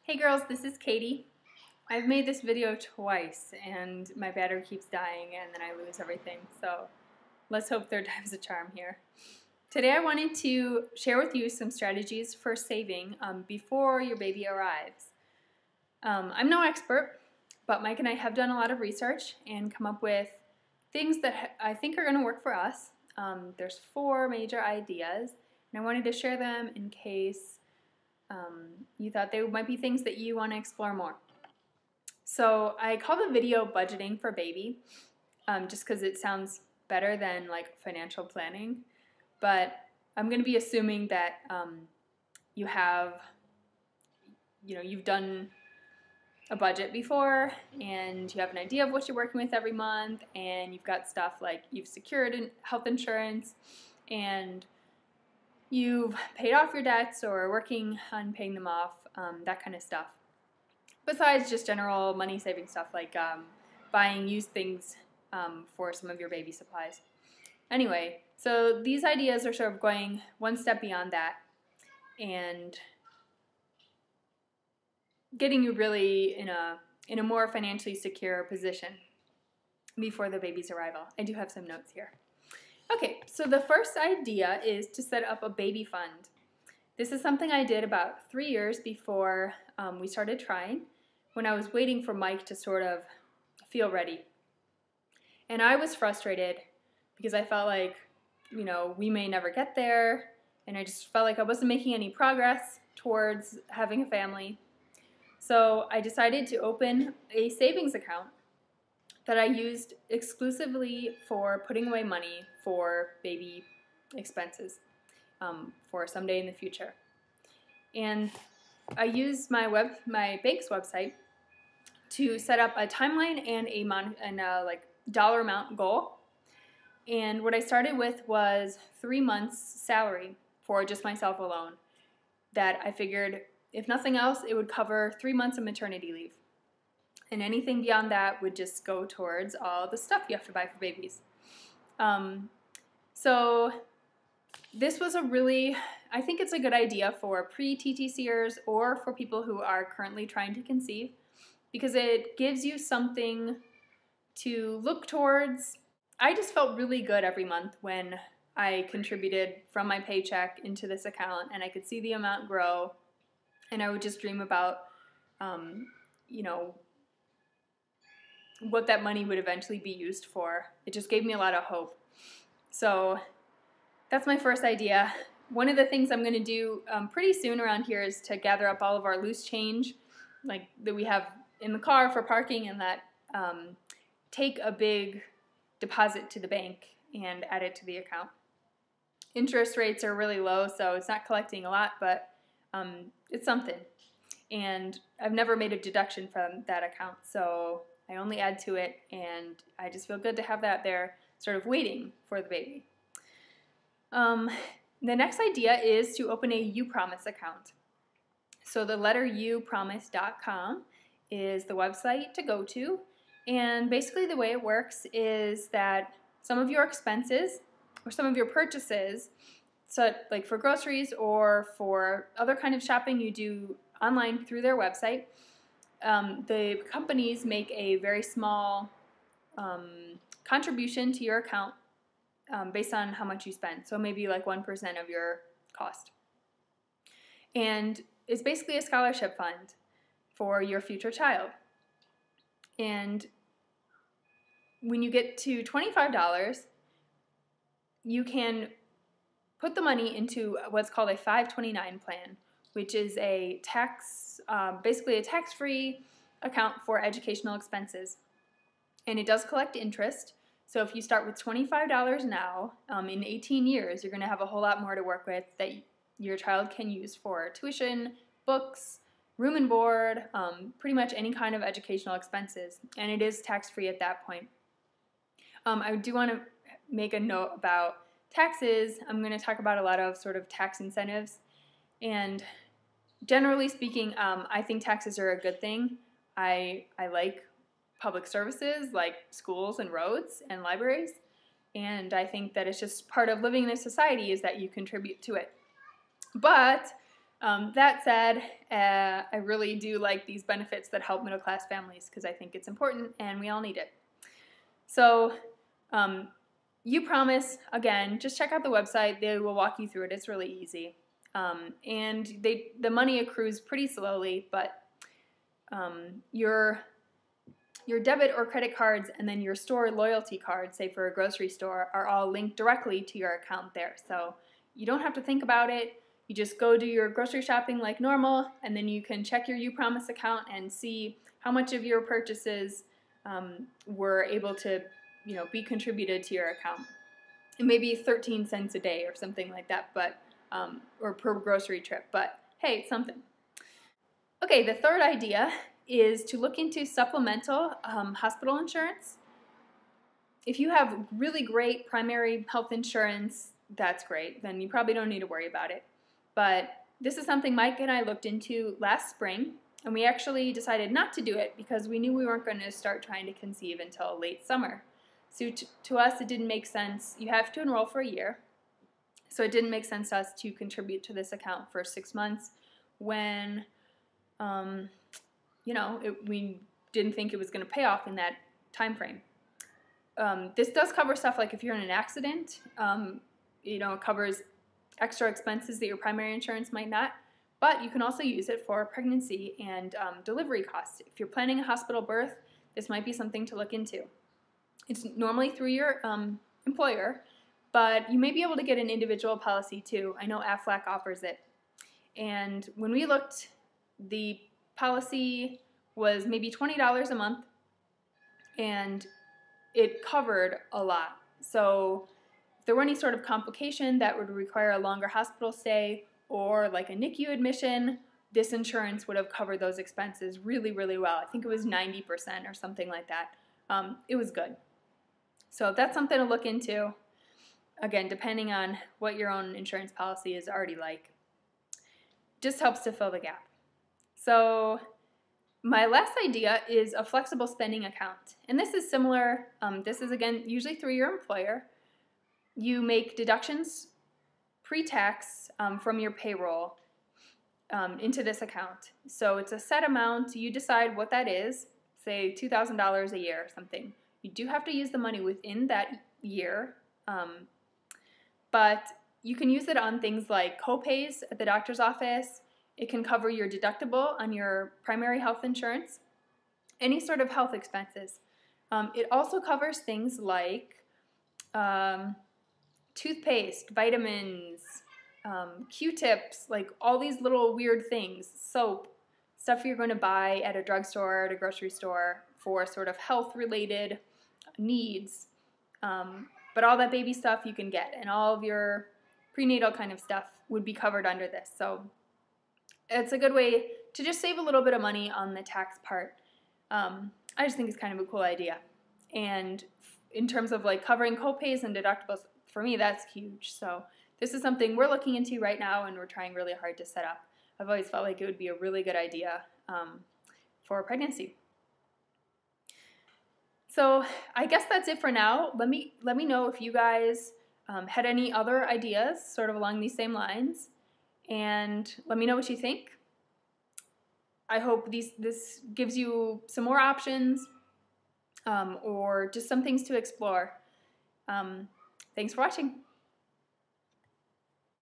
Hey girls, this is Katie. I've made this video twice and my battery keeps dying and then I lose everything, so let's hope third time's a charm here. Today I wanted to share with you some strategies for saving before your baby arrives. I'm no expert, but Mike and I have done a lot of research and come up with things that I think are going to work for us. There's 4 major ideas and I wanted to share them in case you thought they might be things that you want to explore more. So I call the video budgeting for baby, just because it sounds better than like financial planning. But I'm going to be assuming that you've done a budget before and you have an idea of what you're working with every month, and you've got stuff like you've secured health insurance and you've paid off your debts or are working on paying them off, that kind of stuff. Besides just general money saving stuff like buying used things for some of your baby supplies. Anyway, so these ideas are sort of going one step beyond that and getting you really in a more financially secure position before the baby's arrival. I do have some notes here. Okay, so the first idea is to set up a baby fund. This is something I did about 3 years before we started trying, when I was waiting for Mike to sort of feel ready. And I was frustrated because I felt like, we may never get there, and I just felt like I wasn't making any progress towards having a family. So I decided to open a savings account that I used exclusively for putting away money for baby expenses for someday in the future. And I used my bank's website to set up a timeline and a dollar amount goal. And what I started with was 3 months salary for just myself alone, that I figured if nothing else it would cover 3 months of maternity leave. And anything beyond that would just go towards all the stuff you have to buy for babies. So this was I think it's a good idea for pre-TTCers or for people who are currently trying to conceive, because it gives you something to look towards. I just felt really good every month when I contributed from my paycheck into this account and I could see the amount grow, and I would just dream about, what that money would eventually be used for. It just gave me a lot of hope. So that's my first idea. One of the things I'm going to do pretty soon around here is to gather up all of our loose change, like that we have in the car for parking, and that take a big deposit to the bank and add it to the account. Interest rates are really low, so it's not collecting a lot, but it's something. And I've never made a deduction from that account, so I only add to it, and I just feel good to have that there sort of waiting for the baby. The next idea is to open a Upromise account. So the letter upromise.com is the website to go to, and basically the way it works is that some of your expenses or some of your purchases, so like for groceries or for other kind of shopping you do online through their website, the companies make a very small contribution to your account based on how much you spend. So maybe like 1% of your cost. And it's basically a scholarship fund for your future child. And when you get to $25, you can put the money into what's called a 529 plan, which is a basically a tax-free account for educational expenses. And it does collect interest. So if you start with $25 now, in 18 years, you're going to have a whole lot more to work with that your child can use for tuition, books, room and board, pretty much any kind of educational expenses. And it is tax-free at that point. I do want to make a note about taxes. I'm going to talk about a lot of sort of tax incentives. And generally speaking, I think taxes are a good thing. I like public services like schools and roads and libraries, and I think that it's just part of living in a society is that you contribute to it. But That said, I really do like these benefits that help middle-class families because I think it's important and we all need it. So, Upromise, again, just check out the website. They will walk you through it. It's really easy. And the money accrues pretty slowly, but your debit or credit cards and then your store loyalty card, say for a grocery store, are all linked directly to your account there. So you don't have to think about it. You just go do your grocery shopping like normal, and then you can check your Upromise account and see how much of your purchases were able to, be contributed to your account. It may be 13 cents a day or something like that, but or per grocery trip. But hey, it's something. Okay, the third idea is to look into supplemental hospital insurance. If you have really great primary health insurance, that's great. Then you probably don't need to worry about it. But this is something Mike and I looked into last spring, and we actually decided not to do it because we knew we weren't going to start trying to conceive until late summer. So to us, it didn't make sense. You have to enroll for a year. So it didn't make sense to us to contribute to this account for 6 months when we didn't think it was going to pay off in that time frame. This does cover stuff like if you're in an accident, it covers extra expenses that your primary insurance might not, but you can also use it for pregnancy and delivery costs. If you're planning a hospital birth, this might be something to look into. It's normally through your employer, but you may be able to get an individual policy too. I know Aflac offers it. And when we looked, the policy was maybe $20 a month, and it covered a lot. So if there were any sort of complication that would require a longer hospital stay or like a NICU admission, this insurance would have covered those expenses really, really well. I think it was 90% or something like that. It was good. So that's something to look into. Again, depending on what your own insurance policy is already like. Just helps to fill the gap. So my last idea is a flexible spending account. And this is similar. This is, again, usually through your employer. You make deductions pre-tax from your payroll into this account. So it's a set amount. You decide what that is, say $2,000 a year or something. You do have to use the money within that year, but you can use it on things like co-pays at the doctor's office. It can cover your deductible on your primary health insurance, any sort of health expenses. It also covers things like toothpaste, vitamins, Q-tips, like all these little weird things, soap, stuff you're going to buy at a drugstore or at a grocery store for sort of health-related needs. But all that baby stuff you can get, and all of your prenatal kind of stuff would be covered under this. So it's a good way to just save a little bit of money on the tax part. I just think it's kind of a cool idea. And in terms of like covering co-pays and deductibles, for me, that's huge. So this is something we're looking into right now, and we're trying really hard to set up. I've always felt like it would be a really good idea for pregnancy. So I guess that's it for now. Let me know if you guys had any other ideas sort of along these same lines, and let me know what you think. I hope this gives you some more options or just some things to explore. Thanks for watching.